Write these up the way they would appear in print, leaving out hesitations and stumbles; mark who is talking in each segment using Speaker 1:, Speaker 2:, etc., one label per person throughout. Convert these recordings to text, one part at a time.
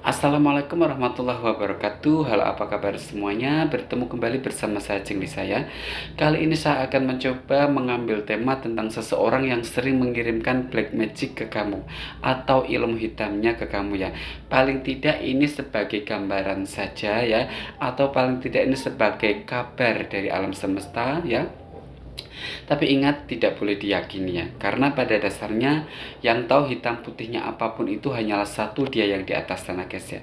Speaker 1: Assalamualaikum warahmatullahi wabarakatuh. Halo, apa kabar semuanya? Bertemu kembali bersama saya Cengli saya. Kali ini saya akan mencoba mengambil tema tentang seseorang yang sering mengirimkan black magic ke kamu atau ilmu hitamnya ke kamu ya. Paling tidak ini sebagai gambaran saja ya, atau paling tidak ini sebagai kabar dari alam semesta ya. Tapi ingat, tidak boleh diyakini ya, karena pada dasarnya yang tahu hitam putihnya apapun itu hanyalah satu, dia yang di atas sana guys ya.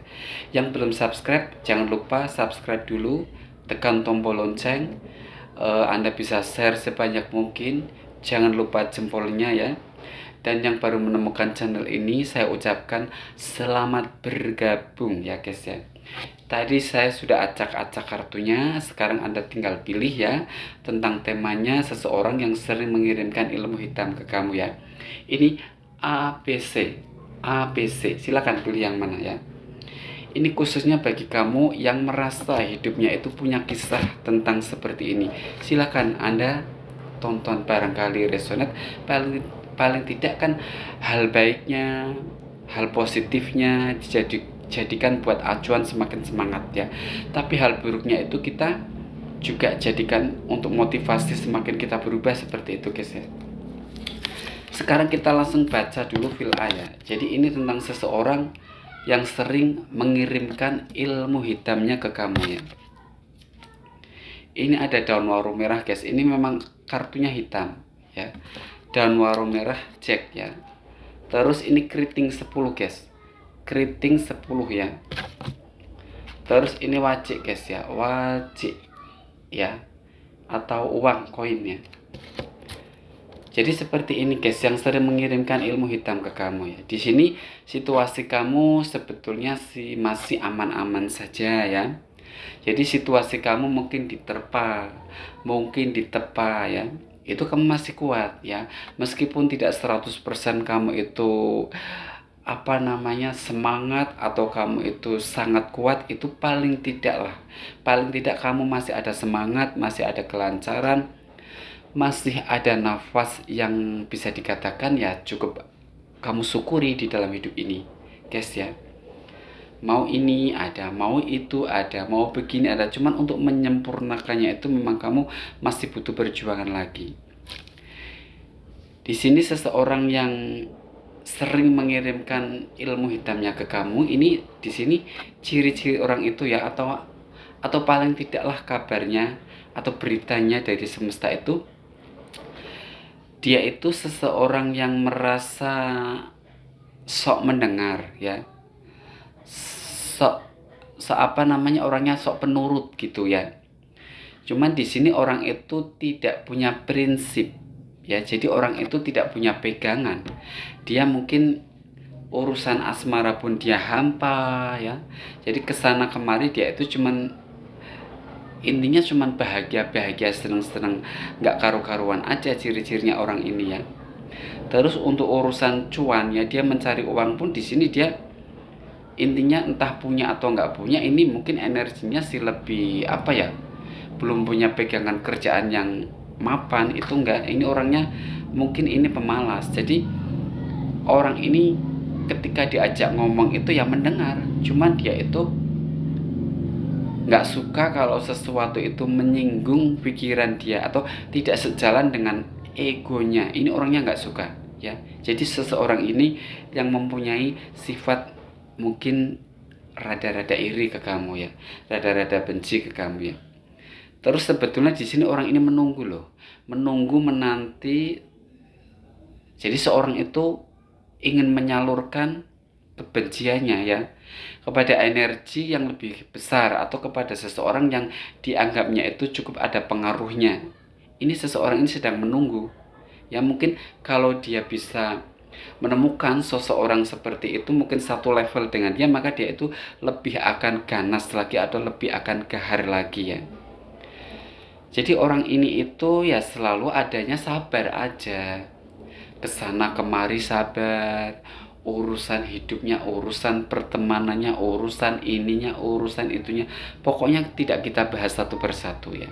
Speaker 1: Yang belum subscribe, jangan lupa subscribe dulu, tekan tombol lonceng. Anda bisa share sebanyak mungkin, jangan lupa jempolnya ya. Dan yang baru menemukan channel ini, saya ucapkan selamat bergabung ya guys ya. Tadi saya sudah acak-acak kartunya, sekarang Anda tinggal pilih ya tentang temanya seseorang yang sering mengirimkan ilmu hitam ke kamu ya. Ini ABC, ABC, silakan pilih yang mana ya. Ini khususnya bagi kamu yang merasa hidupnya itu punya kisah tentang seperti ini. Silakan Anda tonton, barangkali resonate, paling tidak kan hal baiknya, hal positifnya jadikan buat acuan semakin semangat ya. Tapi hal buruknya itu kita juga jadikan untuk motivasi semakin kita berubah, seperti itu guys ya. Sekarang kita langsung baca dulu fil A ya. Jadi ini tentang seseorang yang sering mengirimkan ilmu hitamnya ke kamu ya. Ini ada daun waru merah guys. Ini memang kartunya hitam ya. Daun waru merah Jack ya. Terus ini keriting 10 guys. Keriting 10 ya. Terus ini wajik guys ya. Wajik ya. Atau uang koin ya. Jadi seperti ini guys, yang sering mengirimkan ilmu hitam ke kamu ya. Di sini situasi kamu sebetulnya sih masih aman-aman saja ya. Jadi situasi kamu mungkin diterpa, mungkin ditepa ya. Itu kamu masih kuat ya. Meskipun tidak 100% kamu itu semangat atau kamu itu sangat kuat, itu paling tidak lah. Paling tidak kamu masih ada semangat, masih ada kelancaran, masih ada nafas yang bisa dikatakan ya cukup kamu syukuri di dalam hidup ini guys ya. Mau ini ada, mau itu ada, mau begini ada, cuman untuk menyempurnakannya itu memang kamu masih butuh perjuangan lagi. Di sini seseorang yang sering mengirimkan ilmu hitamnya ke kamu, ini di sini ciri-ciri orang itu ya, atau paling tidaklah kabarnya atau beritanya dari semesta itu, dia itu seseorang yang merasa sok mendengar ya, orangnya sok penurut gitu ya. Cuman di sini orang itu tidak punya prinsip ya, jadi orang itu tidak punya pegangan. Dia mungkin urusan asmara pun dia hampa ya, jadi kesana kemari dia itu intinya cuman bahagia, seneng-seneng, nggak karu-karuan aja ciri-cirinya orang ini ya. Terus untuk urusan cuan ya, dia mencari uang pun di sini dia intinya entah punya atau nggak punya, ini mungkin energinya sih lebih belum punya pegangan kerjaan yang mapan, itu enggak. Ini orangnya mungkin ini pemalas. Jadi orang ini ketika diajak ngomong itu ya mendengar, cuman dia itu nggak suka kalau sesuatu itu menyinggung pikiran dia atau tidak sejalan dengan egonya. Ini orangnya nggak suka ya. Jadi seseorang ini yang mempunyai sifat mungkin rada-rada iri ke kamu ya, rada-rada benci ke kamu ya. Terus sebetulnya di sini orang ini menunggu menanti. Jadi seorang itu ingin menyalurkan kebenciannya ya kepada energi yang lebih besar atau kepada seseorang yang dianggapnya itu cukup ada pengaruhnya. Ini seseorang ini sedang menunggu ya. Mungkin kalau dia bisa menemukan seseorang seperti itu, mungkin satu level dengan dia, maka dia itu lebih akan ganas lagi atau lebih akan gahar lagi ya. Jadi orang ini itu ya selalu adanya sabar aja, kesana kemari sabar, urusan hidupnya, urusan pertemanannya, urusan ininya, urusan itunya, pokoknya tidak kita bahas satu persatu ya.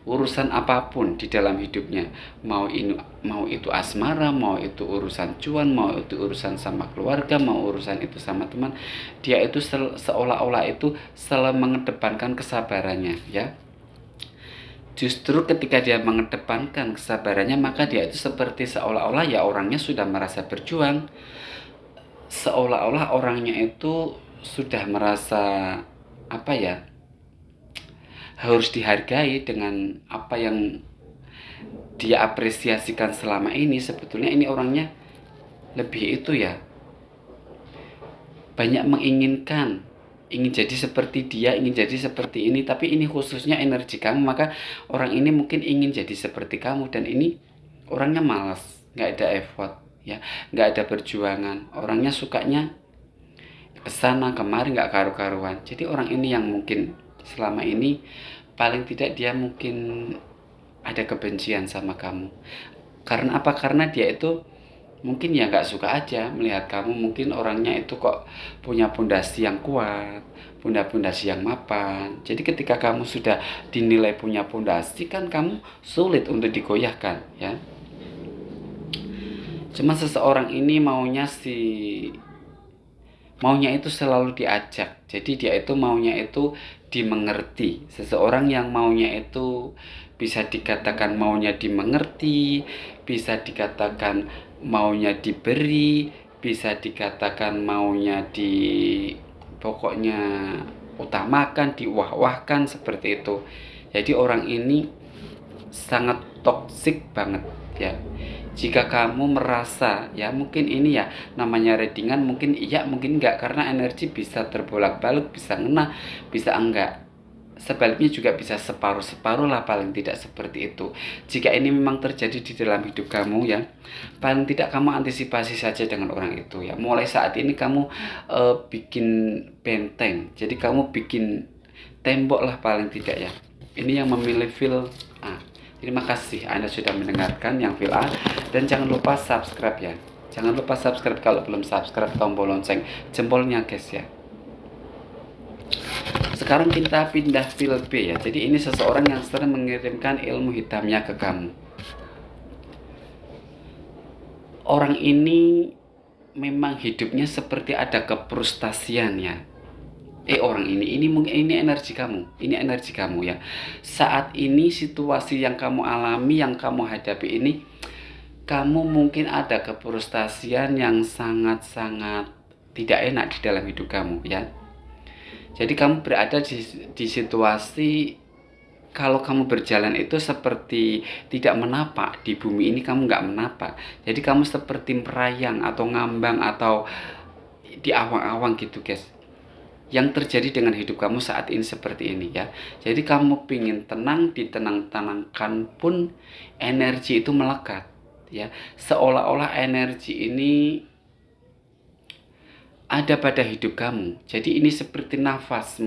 Speaker 1: urusan apapun di dalam hidupnya, mau itu asmara, mau itu urusan cuan, mau itu urusan sama keluarga, mau urusan itu sama teman, dia itu seolah-olah itu selalu mengedepankan kesabarannya, ya. Justru ketika dia mengedepankan kesabarannya, maka dia itu seperti seolah-olah ya orangnya sudah merasa berjuang, seolah-olah orangnya itu sudah merasa apa ya, harus dihargai dengan apa yang dia apresiasikan selama ini. Sebetulnya ini orangnya lebih itu ya, banyak menginginkan, ingin jadi seperti dia, ingin jadi seperti ini, tapi ini khususnya energi kamu, maka orang ini mungkin ingin jadi seperti kamu, dan ini orangnya malas, nggak ada effort, ya, nggak ada perjuangan, orangnya sukanya kesana kemari, nggak karu-karuan. Jadi orang ini yang mungkin selama ini paling tidak dia mungkin ada kebencian sama kamu. Karena apa? Karena dia itu mungkin ya nggak suka aja melihat kamu mungkin orangnya itu kok punya pondasi yang kuat, pondasi yang mapan. Jadi ketika kamu sudah dinilai punya pondasi, kan kamu sulit untuk digoyahkan, ya. Cuma seseorang ini maunya itu selalu diajak. Jadi dia itu maunya itu dimengerti. Seseorang yang maunya itu bisa dikatakan maunya dimengerti, bisa dikatakan maunya diberi, bisa dikatakan maunya pokoknya utamakan, diwah-wahkan, seperti itu. Jadi orang ini sangat toksik banget, ya. Jika kamu merasa ya mungkin ini ya namanya readingan, mungkin iya mungkin enggak, karena energi bisa terbolak-balik, bisa ngena, bisa enggak. Sebaliknya juga bisa separuh-separuh lah, paling tidak seperti itu. Jika ini memang terjadi di dalam hidup kamu, ya, paling tidak kamu antisipasi saja dengan orang itu, ya. Mulai saat ini kamu bikin benteng, jadi kamu bikin tembok lah paling tidak, ya. Ini yang memilih feel A. Terima kasih Anda sudah mendengarkan yang feel A, dan jangan lupa subscribe, ya. Jangan lupa subscribe, kalau belum subscribe tombol lonceng jempolnya, guys, ya. Sekarang kita pindah feel B, ya. Jadi ini seseorang yang sering mengirimkan ilmu hitamnya ke kamu. Orang ini memang hidupnya seperti ada kefrustasian, ya. Orang ini mungkin ini energi kamu, ya. Saat ini situasi yang kamu alami, yang kamu hadapi ini, kamu mungkin ada kefrustasian yang sangat-sangat tidak enak di dalam hidup kamu, ya. Jadi kamu berada di situasi, kalau kamu berjalan itu seperti tidak menapak di bumi ini, kamu nggak menapak. Jadi kamu seperti merayang atau ngambang atau di awang-awang gitu, guys. Yang terjadi dengan hidup kamu saat ini seperti ini, ya. Jadi kamu pingin tenang, ditenang-tenangkan pun energi itu melekat, ya. Seolah-olah energi ini ada pada hidup kamu. Jadi ini seperti nafas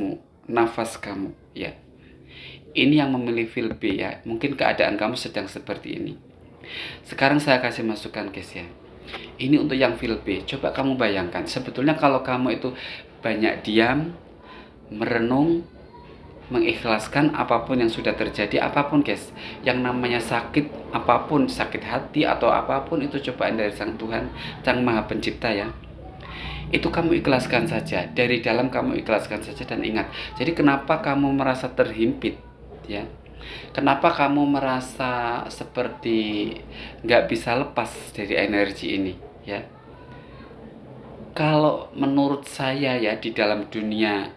Speaker 1: kamu, ya. Ini yang memilih feel B, ya. Mungkin keadaan kamu sedang seperti ini. Sekarang saya kasih masukan, guys, ya. Ini untuk yang feel B. Coba kamu bayangkan, sebetulnya kalau kamu itu banyak diam, merenung, mengikhlaskan apapun yang sudah terjadi, apapun, guys, yang namanya sakit, apapun, sakit hati atau apapun itu cobaan dari Sang Tuhan, Sang Maha Pencipta, ya. Itu kamu ikhlaskan saja, dari dalam kamu ikhlaskan saja, dan ingat. Jadi kenapa kamu merasa terhimpit, ya? Kenapa kamu merasa seperti nggak bisa lepas dari energi ini, ya? Kalau menurut saya, ya, di dalam dunia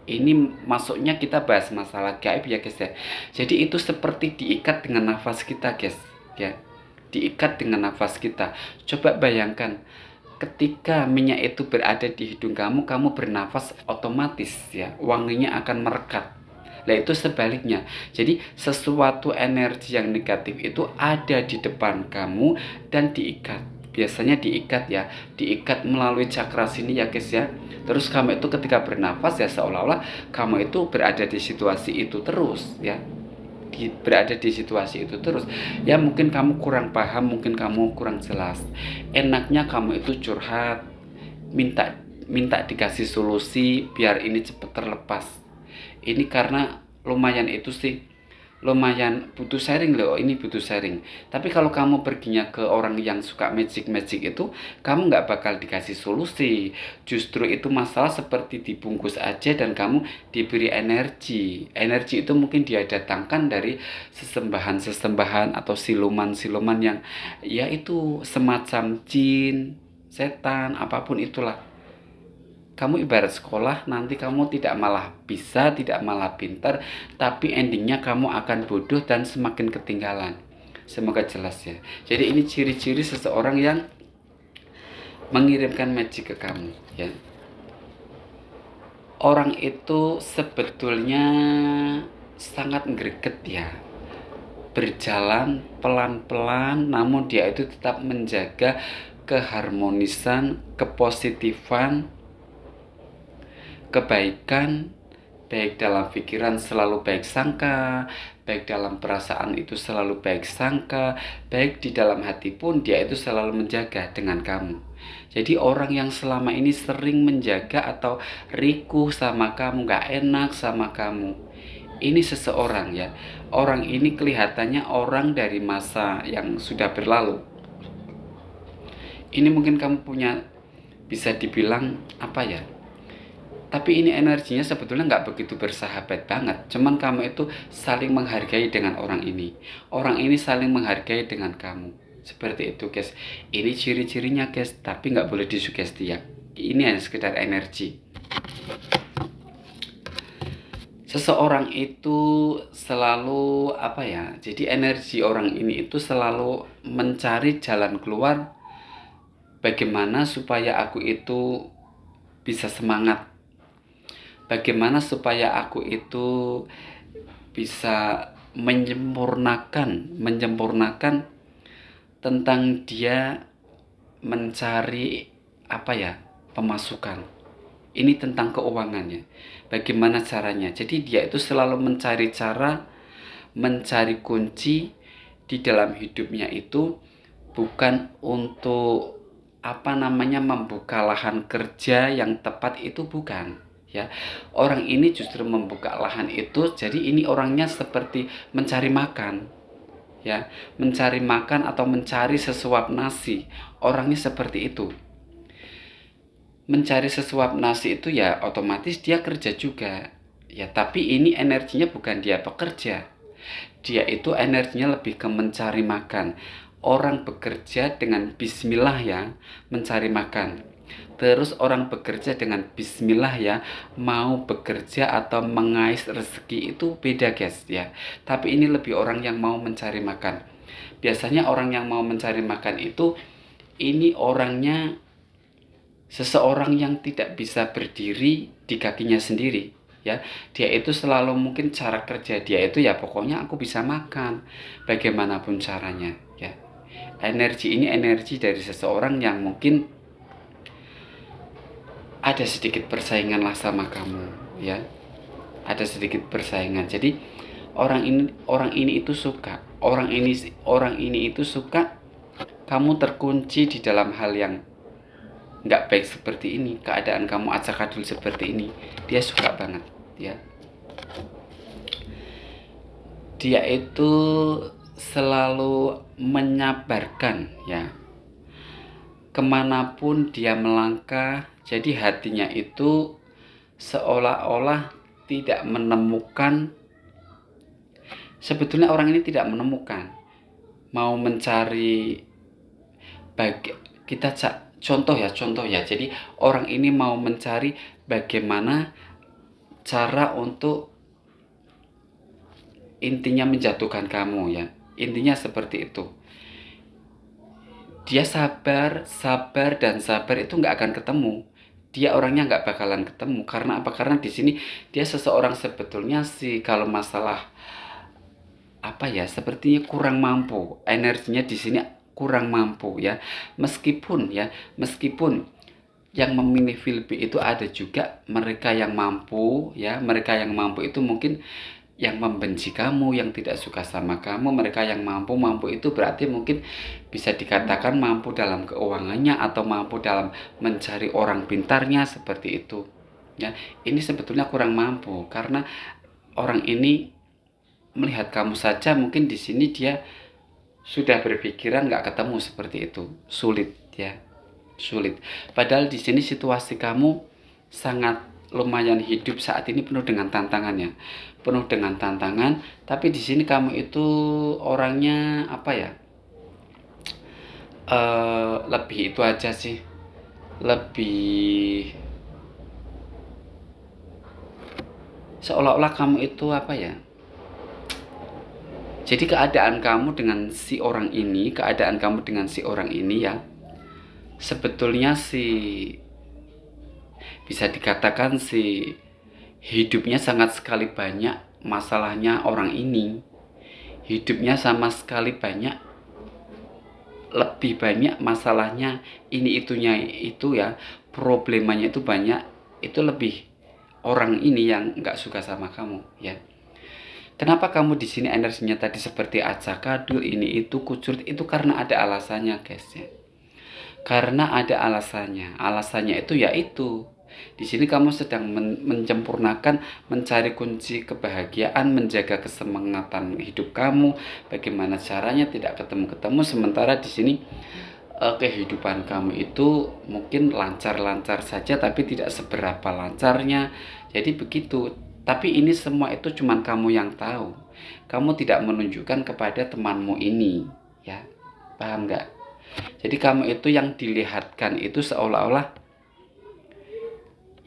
Speaker 1: ini masuknya kita bahas masalah gaib, ya, guys, ya. Jadi itu seperti diikat dengan nafas kita, guys, ya. Diikat dengan nafas kita. Coba bayangkan, ketika minyak itu berada di hidung kamu bernafas otomatis, ya, wanginya akan merekat. Nah, itu sebaliknya. Jadi sesuatu energi yang negatif itu ada di depan kamu dan diikat. Biasanya diikat, ya, diikat melalui cakra sini, ya, guys, ya. Terus kamu itu ketika bernafas, ya, seolah-olah kamu itu berada di situasi itu terus, ya. Berada di situasi itu terus, ya. Mungkin kamu kurang paham, mungkin kamu kurang jelas. Enaknya kamu itu curhat, minta dikasih solusi biar ini cepat terlepas. Ini karena lumayan itu sih lumayan butuh sharing loh, ini butuh sharing. Tapi kalau kamu perginya ke orang yang suka magic-magic itu, kamu nggak bakal dikasih solusi. Justru itu masalah seperti dibungkus aja dan kamu diberi energi. Energi itu mungkin dia datangkan dari sesembahan-sesembahan atau siluman-siluman yang ya itu semacam jin, setan, apapun itulah. Kamu ibarat sekolah, nanti kamu tidak malah bisa, tidak malah pintar, tapi endingnya kamu akan bodoh dan semakin ketinggalan. Semoga jelas ya. Jadi ini ciri-ciri seseorang yang mengirimkan magic ke kamu ya. Orang itu sebetulnya sangat greget ya. Berjalan pelan-pelan, namun dia itu tetap menjaga keharmonisan, kepositifan, kebaikan, baik dalam pikiran selalu baik sangka, baik dalam perasaan itu selalu baik sangka, baik di dalam hati pun dia itu selalu menjaga dengan kamu. Jadi orang yang selama ini sering menjaga atau rikuh sama kamu, gak enak sama kamu, ini seseorang ya. Orang ini kelihatannya orang dari masa yang sudah berlalu. Ini mungkin kamu punya, bisa dibilang apa ya, tapi ini energinya sebetulnya nggak begitu bersahabat banget. Cuman kamu itu saling menghargai dengan orang ini. Orang ini saling menghargai dengan kamu. Seperti itu guys. Ini ciri-cirinya guys. Tapi nggak boleh disugesti ya. Ini hanya sekedar energi. Seseorang itu selalu apa ya. Jadi energi orang ini itu selalu mencari jalan keluar. Bagaimana supaya aku itu bisa semangat, bagaimana supaya aku itu bisa menyempurnakan tentang dia mencari apa ya, pemasukan. Ini tentang keuangannya. Bagaimana caranya? Jadi dia itu selalu mencari cara, mencari kunci di dalam hidupnya itu bukan untuk membuka lahan kerja yang tepat, itu bukan ya. Orang ini justru membuka lahan itu, jadi ini orangnya seperti mencari makan ya, mencari makan atau mencari sesuap nasi. Orangnya seperti itu, mencari sesuap nasi itu ya otomatis dia kerja juga ya, tapi ini energinya bukan dia bekerja, dia itu energinya lebih ke mencari makan. Orang bekerja dengan bismillah ya, mencari makan. Terus orang bekerja dengan bismillah ya, mau bekerja atau mengais rezeki itu beda guys ya. Tapi ini lebih orang yang mau mencari makan. Biasanya orang yang mau mencari makan itu, ini orangnya seseorang yang tidak bisa berdiri di kakinya sendiri ya. Dia itu selalu mungkin cara kerja dia itu ya pokoknya aku bisa makan bagaimanapun caranya ya. Energi ini energi dari seseorang yang mungkin ada sedikit persaingan lah sama kamu ya, ada sedikit persaingan. Jadi orang ini itu suka, orang ini itu suka kamu terkunci di dalam hal yang nggak baik seperti ini, keadaan kamu acak-adul seperti ini, dia suka banget ya. Dia itu selalu menyabarkan ya, kemanapun dia melangkah. Jadi hatinya itu seolah-olah tidak menemukan, sebetulnya orang ini tidak menemukan, mau mencari contoh ya. Jadi orang ini mau mencari bagaimana cara untuk intinya menjatuhkan kamu ya. Intinya seperti itu. Dia sabar itu nggak akan ketemu. Dia orangnya nggak bakalan ketemu. Karena apa? Karena di sini dia seseorang sebetulnya sih kalau masalah apa ya, sepertinya kurang mampu. Energinya di sini kurang mampu ya. Meskipun yang memilih Filipin itu ada juga mereka yang mampu ya. Mereka yang mampu itu mungkin yang membenci kamu, yang tidak suka sama kamu. Mereka yang mampu itu berarti mungkin bisa dikatakan mampu dalam keuangannya atau mampu dalam mencari orang pintarnya, seperti itu ya. Ini sebetulnya kurang mampu karena orang ini melihat kamu saja mungkin di sini dia sudah berpikiran nggak ketemu seperti itu. Sulit ya, sulit. Padahal di sini situasi kamu sangat lumayan hidup saat ini penuh dengan tantangannya, penuh dengan tantangan. Tapi di sini kamu itu orangnya apa ya? Lebih itu aja sih, lebih seolah-olah kamu itu apa ya? Jadi keadaan kamu dengan si orang ini, keadaan kamu dengan si orang ini ya, sebetulnya sih bisa dikatakan sih hidupnya sangat sekali banyak masalahnya orang ini. Hidupnya sama sekali banyak, lebih banyak masalahnya ini itunya itu ya, problemanya itu banyak, itu lebih orang ini yang nggak suka sama kamu ya. Kenapa kamu di sini energinya tadi seperti acakadul ini itu kucur itu karena ada alasannya guys ya. Karena ada alasannya. Alasannya itu yaitu di sini kamu sedang mencempurnakan, mencari kunci kebahagiaan, menjaga kesemangatan hidup kamu. Bagaimana caranya tidak ketemu-ketemu sementara di sini kehidupan kamu itu mungkin lancar-lancar saja tapi tidak seberapa lancarnya. Jadi begitu. Tapi ini semua itu cuman kamu yang tahu. Kamu tidak menunjukkan kepada temanmu ini, ya. Paham nggak? Jadi kamu itu yang dilihatkan itu seolah-olah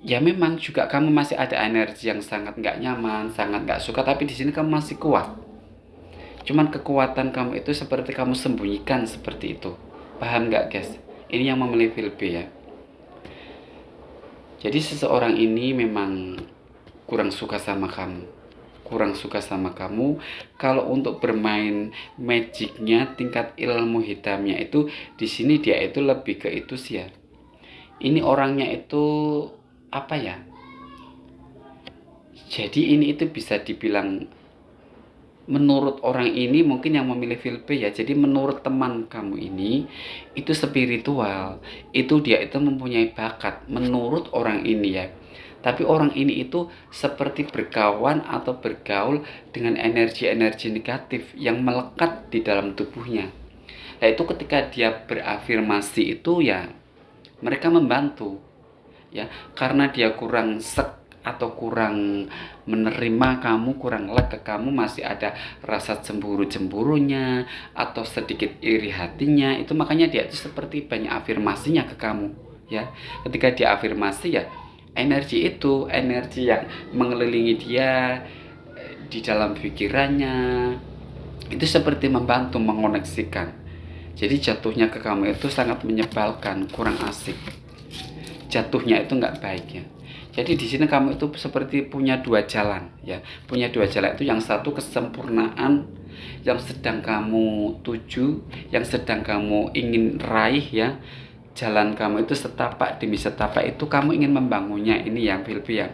Speaker 1: ya memang juga kamu masih ada energi yang sangat nggak nyaman, sangat nggak suka, tapi di sini kamu masih kuat. Cuman kekuatan kamu itu seperti kamu sembunyikan seperti itu. Paham nggak guys? Ini yang memilih fil B ya. Jadi seseorang ini memang kurang suka sama kamu. Kurang suka sama kamu. Kalau untuk bermain magicnya, tingkat ilmu hitamnya itu di sini dia itu lebih ke itu sih ya. Ini orangnya itu apa ya? Jadi ini itu bisa dibilang menurut orang ini mungkin yang memilih fil B ya. Jadi menurut teman kamu ini itu spiritual. Itu dia itu mempunyai bakat menurut orang ini ya. Tapi orang ini itu seperti berkawan atau bergaul dengan energi-energi negatif yang melekat di dalam tubuhnya. Nah itu ketika dia berafirmasi itu ya mereka membantu ya, karena dia kurang sek atau kurang menerima kamu, kurang leg ke kamu, masih ada rasa cemburu-cemburunya atau sedikit iri hatinya, itu makanya dia itu seperti banyak afirmasinya ke kamu ya. Ketika dia afirmasi ya energi itu, energi yang mengelilingi dia di dalam pikirannya itu seperti membantu mengoneksikan. Jadi jatuhnya ke kamu itu sangat menyebalkan, kurang asik. Jatuhnya itu nggak baik ya. Jadi di sini kamu itu seperti punya dua jalan ya. Punya dua jalan itu yang satu kesempurnaan yang sedang kamu tuju, yang sedang kamu ingin raih ya. Jalan kamu itu setapak demi setapak itu kamu ingin membangunnya, ini yang filpi ya.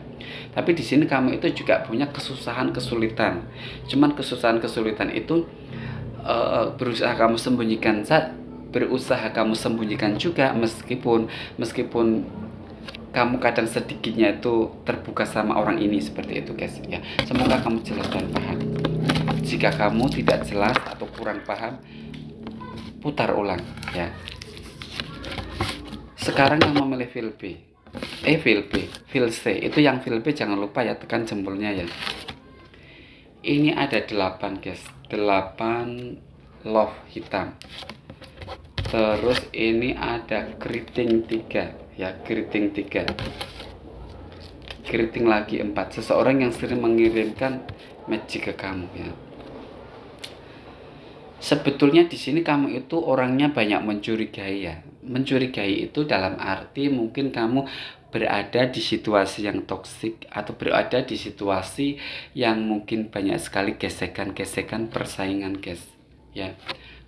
Speaker 1: Tapi di sini kamu itu juga punya kesusahan kesulitan. Cuman kesusahan kesulitan itu berusaha kamu sembunyikan juga meskipun kamu kadang sedikitnya itu terbuka sama orang ini seperti itu guys ya. Semoga kamu jelas dan paham. Jika kamu tidak jelas atau kurang paham, putar ulang ya. Sekarang yang memilih fil B, fil C, itu yang fil B jangan lupa ya, tekan jempolnya ya. Ini ada 8 guys, 8 love hitam. Terus ini ada keriting 3 ya, keriting 3. Keriting lagi 4, seseorang yang sering mengirimkan magic ke kamu ya. Sebetulnya di sini kamu itu orangnya banyak mencurigai ya. Mencurigai itu dalam arti mungkin kamu berada di situasi yang toksik atau berada di situasi yang mungkin banyak sekali gesekan-gesekan persaingan guys ya.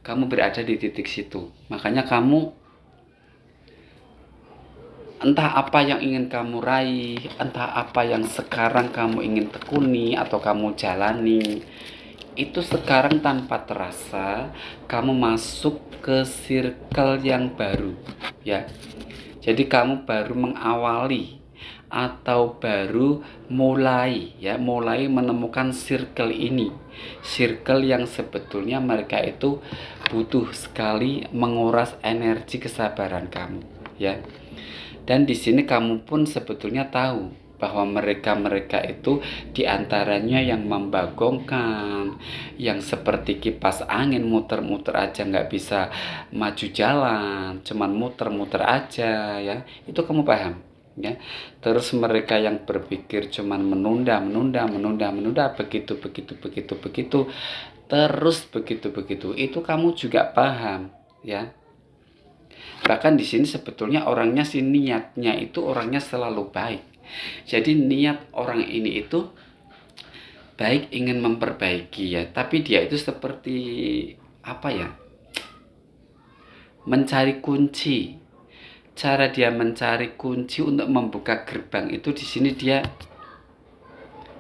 Speaker 1: Kamu berada di titik situ. Makanya kamu entah apa yang ingin kamu raih, entah apa yang sekarang kamu ingin tekuni atau kamu jalani, itu sekarang tanpa terasa kamu masuk ke circle yang baru ya. Jadi kamu baru mengawali atau baru mulai menemukan circle ini, circle yang sebetulnya mereka itu butuh sekali menguras energi kesabaran kamu, ya. Dan di sini kamu pun sebetulnya tahu bahwa mereka itu diantaranya yang membagongkan, yang seperti kipas angin muter-muter aja nggak bisa maju jalan, cuman muter-muter aja, ya. Itu kamu paham, ya. Terus mereka yang berpikir cuman menunda, begitu, terus begitu, itu kamu juga paham, ya. Bahkan di sini sebetulnya orangnya sih niatnya itu orangnya selalu baik. Jadi niat orang ini itu baik, ingin memperbaiki, ya, tapi dia itu seperti apa ya? Mencari kunci. Cara dia mencari kunci untuk membuka gerbang itu di sini dia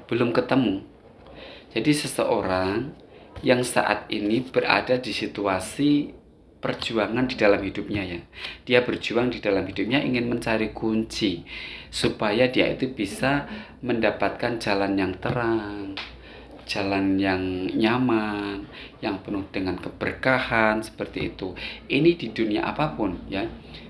Speaker 1: belum ketemu. Jadi seseorang yang saat ini berada di situasi perjuangan di dalam hidupnya, ya. Dia berjuang di dalam hidupnya, ingin mencari kunci supaya dia itu bisa mendapatkan jalan yang terang, jalan yang nyaman, yang penuh dengan keberkahan, seperti itu. Ini di dunia apapun, ya.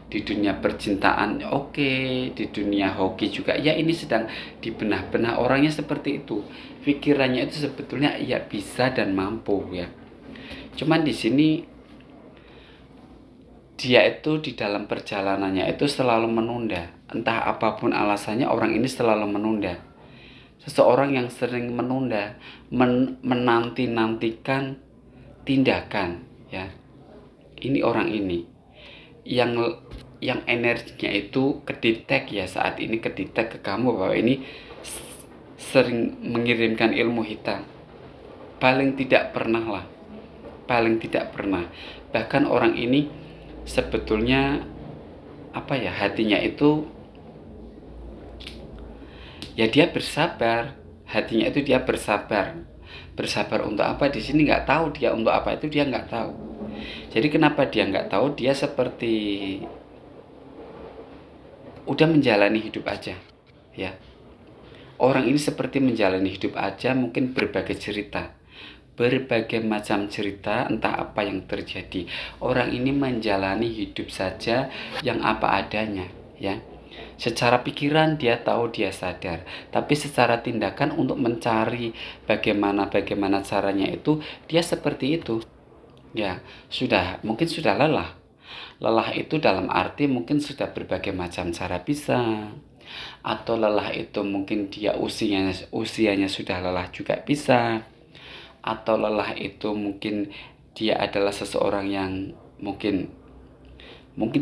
Speaker 1: Di dunia percintaan oke, di dunia hoki juga, ya, ini sedang dibenah-benah orangnya seperti itu. Pikirannya itu sebetulnya ya bisa dan mampu, ya. Cuman di sini dia itu di dalam perjalanannya itu selalu menunda. Entah apapun alasannya, orang ini selalu menunda. Seseorang yang sering menunda, menanti-nantikan tindakan, ya. Ini orang ini yang energinya itu kedetek, ya, saat ini kedetek ke kamu bahwa ini sering mengirimkan ilmu hitam. Paling tidak pernah. Bahkan orang ini sebetulnya hatinya itu, ya, dia bersabar. Hatinya itu dia bersabar untuk apa di sini nggak tahu, dia untuk apa itu dia nggak tahu. Jadi kenapa dia nggak tahu, dia seperti udah menjalani hidup aja, ya. Orang ini seperti menjalani hidup aja, mungkin berbagai macam cerita, entah apa yang terjadi. Orang ini menjalani hidup saja yang apa adanya, ya. Secara pikiran dia tahu, dia sadar, tapi secara tindakan untuk mencari bagaimana caranya itu dia seperti itu, ya. Mungkin sudah lelah. Lelah itu dalam arti mungkin sudah berbagai macam cara bisa, atau lelah itu mungkin dia usianya sudah lelah juga bisa, atau lelah itu mungkin dia adalah seseorang yang mungkin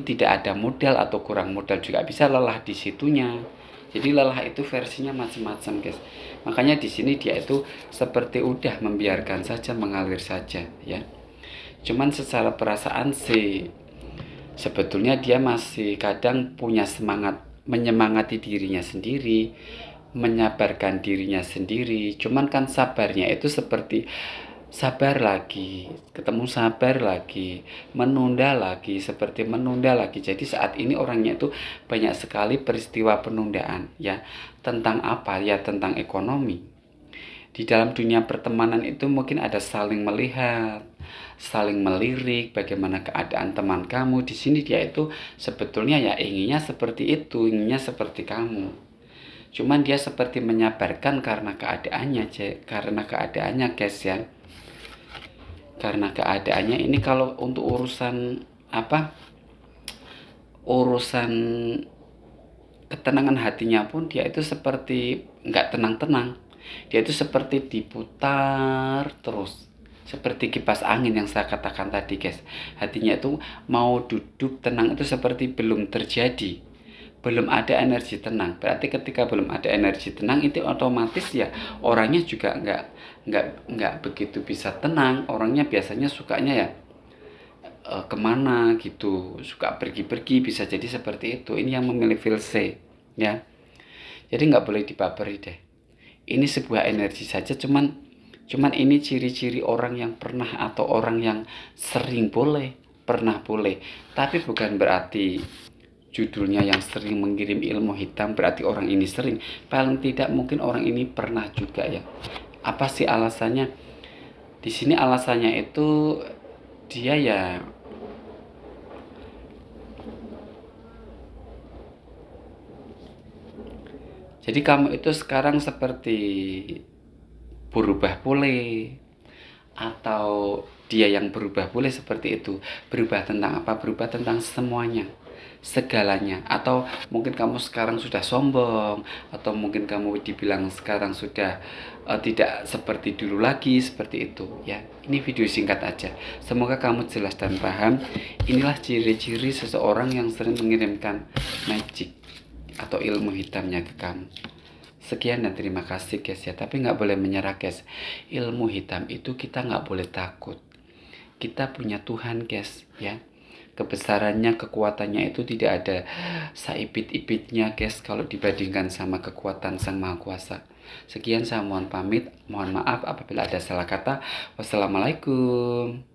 Speaker 1: tidak ada modal atau kurang modal juga bisa lelah di situnya. Jadi lelah itu versinya macam-macam, guys. Makanya di sini dia itu seperti udah membiarkan saja, mengalir saja, ya. Cuman secara perasaan sih sebetulnya dia masih kadang punya semangat, menyemangati dirinya sendiri, menyabarkan dirinya sendiri. Cuman kan sabarnya itu seperti sabar lagi, ketemu sabar lagi, menunda lagi, seperti menunda lagi. Jadi saat ini orangnya itu banyak sekali peristiwa penundaan, ya. Tentang apa? Ya, tentang ekonomi. Di dalam dunia pertemanan itu mungkin ada saling melihat, saling melirik bagaimana keadaan teman kamu. Di sini dia itu sebetulnya ya inginnya seperti itu, inginnya seperti kamu. Cuman dia seperti menyabarkan karena keadaannya, guys, ya. Karena keadaannya ini, kalau untuk urusan ketenangan hatinya pun dia itu seperti nggak tenang-tenang. Dia itu seperti diputar terus, seperti kipas angin yang saya katakan tadi, guys. Hatinya itu mau duduk tenang itu seperti belum terjadi, belum ada energi tenang. Berarti ketika belum ada energi tenang itu otomatis ya orangnya juga nggak begitu bisa tenang. Orangnya biasanya sukanya ya kemana gitu, suka pergi-pergi, bisa jadi seperti itu. Ini yang memilih feel C, ya. Jadi nggak boleh dibaberi deh. Ini sebuah energi saja, cuman ini ciri-ciri orang yang pernah atau orang yang sering pernah boleh. Tapi bukan berarti judulnya yang sering mengirim ilmu hitam, berarti orang ini sering. Paling tidak mungkin orang ini pernah juga ya. Apa sih alasannya? Di sini alasannya itu dia ya, jadi kamu itu sekarang seperti berubah pulih, atau dia yang berubah boleh seperti itu. Berubah tentang apa? Berubah tentang semuanya, segalanya. Atau mungkin kamu sekarang sudah sombong, atau mungkin kamu dibilang sekarang sudah tidak seperti dulu lagi, seperti itu ya. Ini video singkat aja, semoga kamu jelas dan paham. Inilah ciri-ciri seseorang yang sering mengirimkan magic atau ilmu hitamnya ke kamu. Sekian dan terima kasih guys ya. Tapi nggak boleh menyerah guys. Ilmu hitam itu kita nggak boleh takut. Kita punya Tuhan guys ya. Kebesarannya, kekuatannya itu tidak ada saipit-ipitnya guys kalau dibandingkan sama kekuatan Sang Maha Kuasa. Sekian, saya mohon pamit. Mohon maaf apabila ada salah kata. Wassalamualaikum.